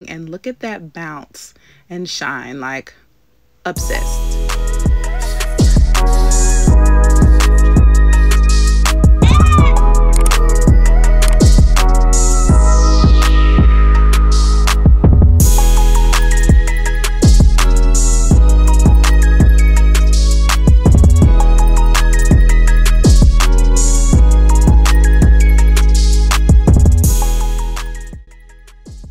And look at that bounce and shine, like obsessed.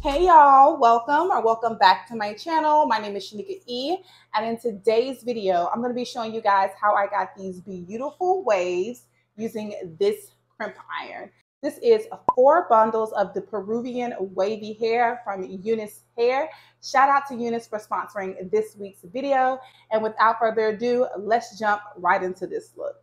Hey y'all, welcome back to my channel. My name is Shanika E, and in today's video I'm going to be showing you guys how I got these beautiful waves using this crimp iron. This is 4 bundles of the Peruvian wavy hair from Unice hair. Shout out to Unice for sponsoring this week's video, and without further ado, let's jump right into this look.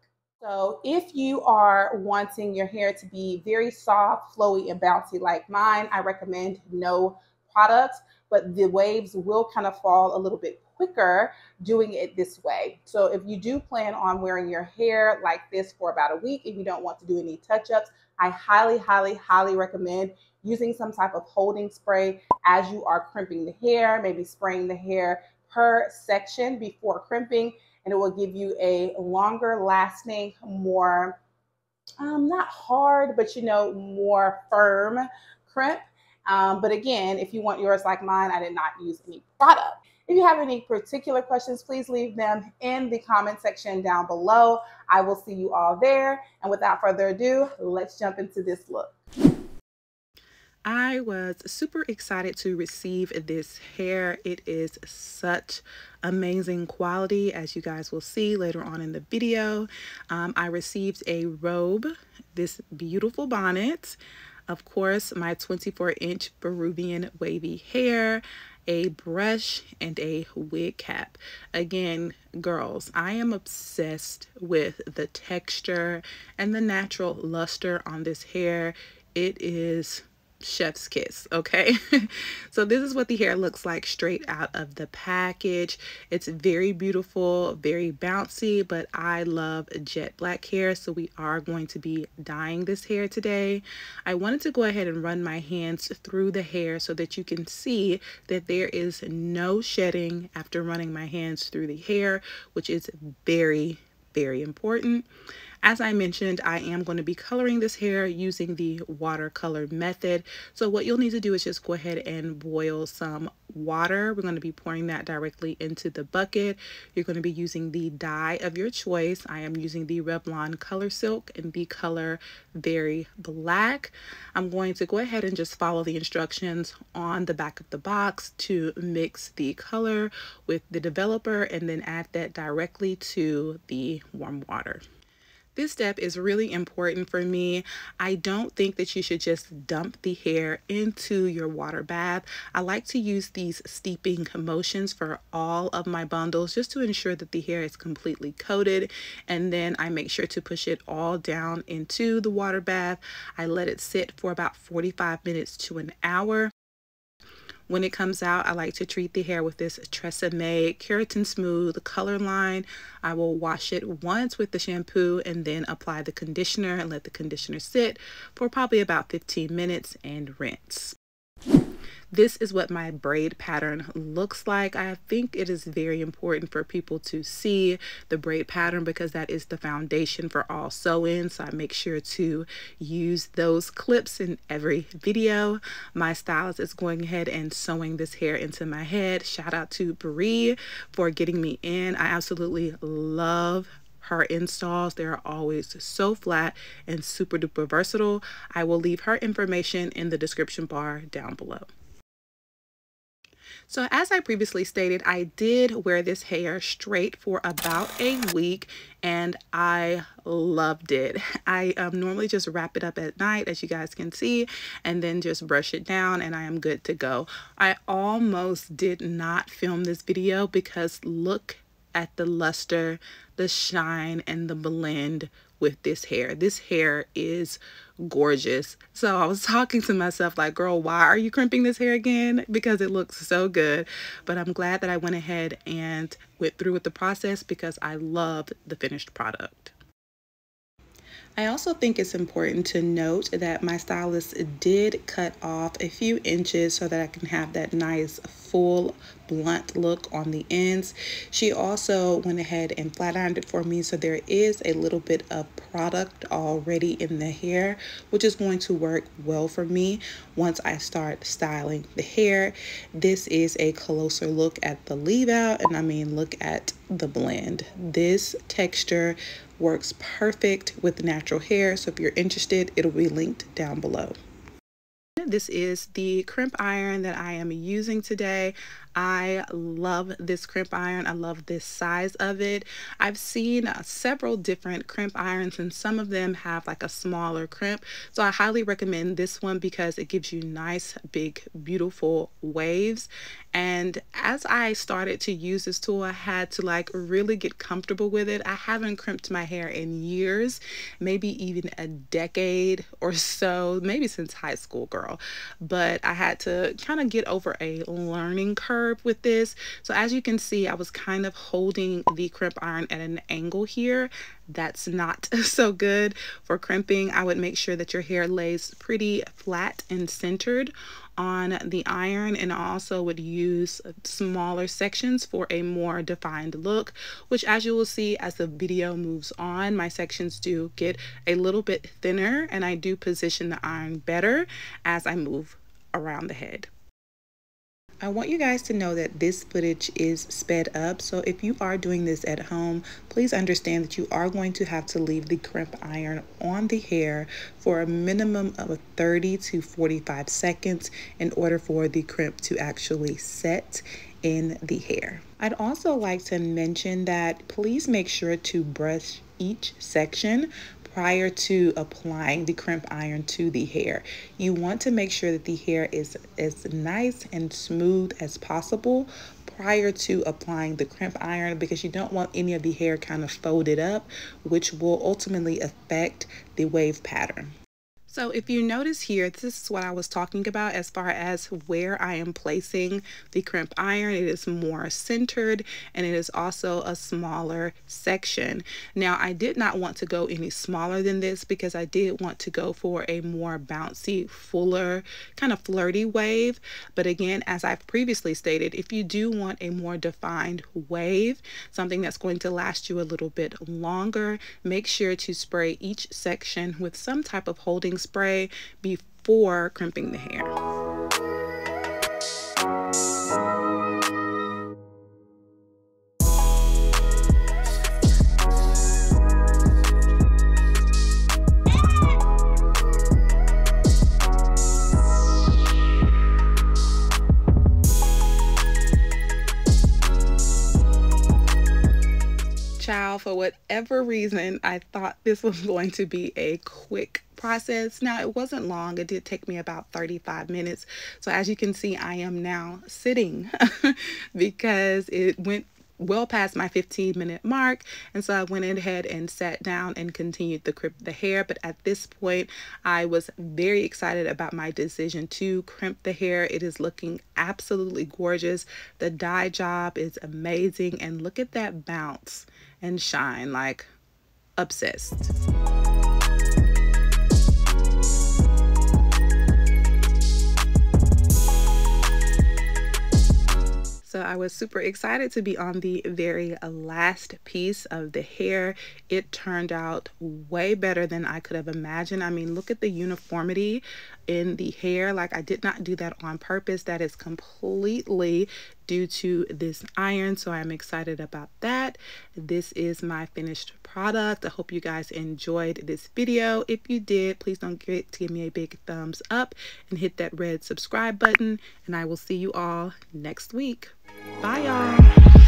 So if you are wanting your hair to be very soft, flowy, and bouncy like mine, I recommend no products, but the waves will kind of fall a little bit quicker doing it this way. So if you do plan on wearing your hair like this for about a week and you don't want to do any touch-ups, I highly recommend using some type of holding spray as you are crimping the hair, maybe spraying the hair per section before crimping, and it will give you a longer lasting, more, not hard, but more firm crimp. But again, if you want yours like mine, I did not use any product. If you have any particular questions, please leave them in the comment section down below. I will see you all there. And without further ado, let's jump into this look. I was super excited to receive this hair. It is such amazing quality, as you guys will see later on in the video. I received a robe, this beautiful bonnet, of course, my 24-inch Peruvian wavy hair, a brush, and a wig cap. Again, girls, I am obsessed with the texture and the natural luster on this hair. It is chef's kiss, okay? So this is what the hair looks like straight out of the package. It's very beautiful, very bouncy, but I love jet black hair, so we are going to be dyeing this hair today. I wanted to go ahead and run my hands through the hair so that you can see that there is no shedding after running my hands through the hair, which is very important. As I mentioned, I am going to be coloring this hair using the watercolor method. So what you'll need to do is just go ahead and boil some water. We're going to be pouring that directly into the bucket. You're going to be using the dye of your choice. I am using the Revlon Color Silk in the color Very Black. I'm going to go ahead and just follow the instructions on the back of the box to mix the color with the developer and then add that directly to the warm water. This step is really important for me. I don't think that you should just dump the hair into your water bath. I like to use these steeping motions for all of my bundles just to ensure that the hair is completely coated, and then I make sure to push it all down into the water bath. I let it sit for about 45 minutes to an hour. When it comes out, I like to treat the hair with this Tresemme Keratin Smooth color line. I will wash it once with the shampoo and then apply the conditioner and let the conditioner sit for probably about 15 minutes and rinse. This is what my braid pattern looks like. I think it is very important for people to see the braid pattern because that is the foundation for all sew-ins. So I make sure to use those clips in every video. My stylist is going ahead and sewing this hair into my head. Shout out to Bree for getting me in. I absolutely love her installs. They are always so flat and super duper versatile. I will leave her information in the description bar down below. So as I previously stated, I did wear this hair straight for about a week and I loved it. I normally just wrap it up at night, as you guys can see, and then just brush it down and I am good to go. I almost did not film this video because look at the luster, the shine, and the blend with this hair. This hair is gorgeous. So I was talking to myself like, girl, why are you crimping this hair again? Because it looks so good. But I'm glad that I went ahead and went through with the process because I loved the finished product. I also think it's important to note that my stylist did cut off a few inches so that I can have that nice full blunt look on the ends. She also went ahead and flat ironed it for me, so there is a little bit of product already in the hair, which is going to work well for me once I start styling the hair. This is a closer look at the leave out, and I mean look at the blend. This texture works perfect with natural hair, so if you're interested, it'll be linked down below. This is the crimp iron that I am using today. I love this crimp iron. I love this size of it. I've seen several different crimp irons, and some of them have like a smaller crimp. So I highly recommend this one because it gives you nice, big, beautiful waves. And as I started to use this tool, I had to like really get comfortable with it. I haven't crimped my hair in years, maybe even a decade or so, maybe since high school, girl. But I had to kind of get over a learning curve with this. So as you can see, I was kind of holding the crimp iron at an angle here. That's not so good for crimping. I would make sure that your hair lays pretty flat and centered on the iron, and I also would use smaller sections for a more defined look, which as you will see as the video moves on, my sections do get a little bit thinner, and I do position the iron better as I move around the head. I want you guys to know that this footage is sped up, so if you are doing this at home, please understand that you are going to have to leave the crimp iron on the hair for a minimum of 30 to 45 seconds in order for the crimp to actually set in the hair. I'd also like to mention that please make sure to brush each section prior to applying the crimp iron to the hair. You want to make sure that the hair is as nice and smooth as possible prior to applying the crimp iron, because you don't want any of the hair kind of folded up, which will ultimately affect the wave pattern. So if you notice here, this is what I was talking about as far as where I am placing the crimp iron. It is more centered, and it is also a smaller section. Now, I did not want to go any smaller than this because I did want to go for a more bouncy, fuller, kind of flirty wave. But again, as I've previously stated, if you do want a more defined wave, something that's going to last you a little bit longer, make sure to spray each section with some type of holding spray before crimping the hair. Child, for whatever reason, I thought this was going to be a quick process. Now, it wasn't long. It did take me about 35 minutes. So as you can see, I am now sitting because it went well past my 15-minute mark, and so I went ahead and sat down and continued to crimp the hair. But at this point, I was very excited about my decision to crimp the hair. It is looking absolutely gorgeous. The dye job is amazing, and look at that bounce and shine. Like, obsessed. So I was super excited to be on the very last piece of the hair. It turned out way better than I could have imagined. I mean, look at the uniformity in the hair. Like, I did not do that on purpose. That is completely due to this iron. So I'm excited about that. This is my finished product. I hope you guys enjoyed this video. If you did, please don't forget to give me a big thumbs up and hit that red subscribe button. And I will see you all next week. Bye, y'all.